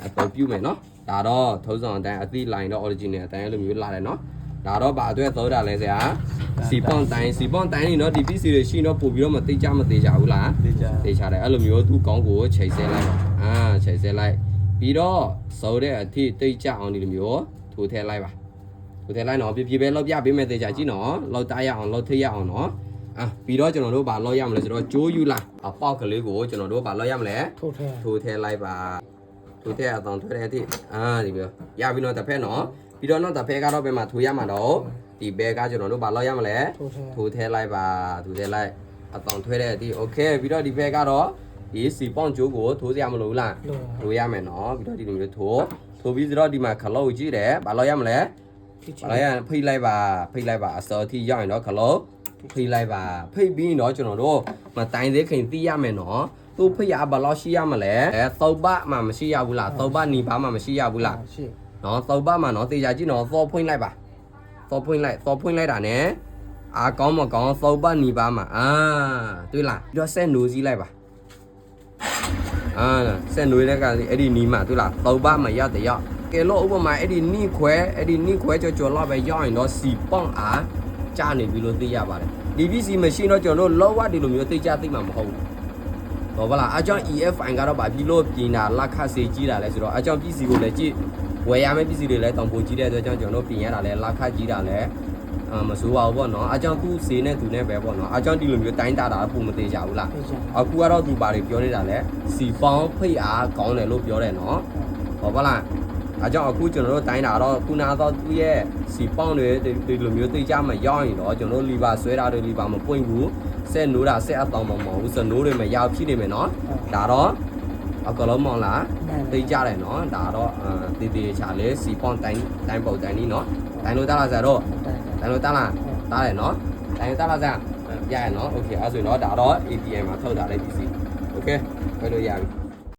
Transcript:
အတော့ပြုမယ်နော်ဒါတော့ထုံးစံအတိုင်းအသီး line တော့ original အတိုင်းလိုမျိုးလာတယ်နော်ဒါတော့ဗာအတွက်သောတာလဲဆရာစီပွန်တိုင်းနေနော်ဒီ PC တွေရှိတော့ပို့ပြီးတော့မသိကြဘူးလားသိကြတယ်အဲ့လိုမျိုးသူ့ကောင်းကိုချိန်ဆဲလိုက်ချိန်ဆဲလိုက်ပြီးတော့စောတဲ့အထိသိကြအောင်ဒီလိုမျိုးထိုးထည့်လိုက်ပါထိုးထည့်လိုက်နော်ပြပဲလောက်ပြပေးမယ်သိကြကြည့်နော်လောက်တားရအောင်လောက်ထိရအောင်နော်ပြီးတော့ကျွန်တော်တို့ဗာလောက်ရမလဲဆိုတော့ကြိုးယူလာအပေါက်ကလေးကိုကျွန်တော်တို့ဗာလောက်ရမလဲထိုးထည့်လိုက်ပါထိုးထည့်အကောင်ထွဲတဲ့အထိဒီမျိုးရပြီးတော့တစ်ဖက်နော်ပြီးတော့နောက်တစ်ဖက်ကတော့ဘယ်မှာထိုးရမှာတော့ဒီဘဲကကျွန်တော်တို့ဗာလောက်ရမလဲထိုးထည့်လိုက်ပါထိုးထည့်လိုက်အကောင်ထွဲတဲ့အထိโอเคပြီးတော့ဒီဘက်ကတော့ဒီစီပေါင်ကျိုးကိုထိုးစရာမလိုဘူးလားထိုးရမယ်နော်ပြီးတော့ဒီလိုမျိုးထိုးပြီးတော့ဒီမှာခလုတ်ကြည့်တယ်ဗာလောက်ရမလဲဗာလောက်ရဖိတ်လိုက်ပါအစောအထိရောက်ရင်တော့ခလုတ်ဖိတ်လိုက်ပါဖိတ်ပြီးတော့ကျွန်တော်တို့မတိုင်သေးခင်သိရမယ်နော်သူဖိတ်ရဘလောက်ရှိရမလဲသုတ်ပမှမရှိရဘူးလားသုတ်ပနီပါမှမရှိရဘူးလားရှိနော်သုတ်ပမှနော်တေချာကြည့်နော်သောဖွင့်လိုက်ပါသောဖွင့်လိုက်တာနဲ့ကောင်းမကောင်းသုတ်ပနီပါမှတွေ့လားပြီးတော့ဆက်နိုးစည်းလိုက်ပါဆက်နိုးတဲ့ကအဲ့ဒီနီးမှတွေ့လားသုတ်ပမရတဲ့ရောက်ကဲလို့ဥပမာအဲ့ဒီနီးခွဲကြော်လောက်ပဲရောက်ရင်တော့စီပေါင်ကြာနေပြီလို့သိရပါတယ်ဒီ PC မရှိတော့ကျွန်တော်တို့လောဝဒီလိုမျိုးသိကြသိမှာမဟုတ်ဘူးတော့ဗလားအကြောင်း EFI ကတော့ဗာပြီးလို့ပြင်တာလက်ခစေးကြီးတာလဲဆိုတော့အကြောင်း PC ကိုလည်းကြည့်ဝယ်ရမယ့် PC တွေလည်းတောင်ပိုကြီးတဲ့အတွက်ကြောင့်ကျွန်တော်တို့ပြင်ရတာလဲလက်ခကြီးတာလဲမစိုးပါဘူးပေါ့နော်အကြောင်းသူ့ဈေးနဲ့သူနဲ့ပဲပေါ့နော်အကြောင်းဒီလိုမျိုးတိုင်းတာပုံမသေးကြဘူးလားအခုကတော့သူဘာတွေပြောနေတာလဲစီပေါင်းဖိတ်အားကောင်းတယ်လို့ပြောတယ်နော်ဟောဗလားအကြောင်းအခုကျွန်တော်တို့တိုင်းတာတော့ခုနကတော့သူ့ရဲ့စီပေါင်းတွေဒီလိုမျိုးသိကြမှရောက်ရင်တော့ကျွန်တော်တို့လီဘာဆွဲတာတွေလီဘာမပွင့်ဘူးဆက်နိုးတာဆက်အတောင်မမောင်ဘူးစနိုးတွေမရောက်ဖြစ်နေမယ်နော်ဒါတော့အကလုံးမောင်လားသိကြတယ်နော်ဒါတော့တေချာလေးစီပေါင်းတိုင်းပုံတိုင်းနီးနော်တိုင်းလို့တားလားဆရာတော့တိုင်းလို့တားလားတားတယ်နော်တိုင်းတားလားဆရာရရနော်โอเคအဲ့ဆိုရင်တော့ဒါတော့ ATM မှာထုတ်တာလေး PC โอเคခွဲလို့ရပြီ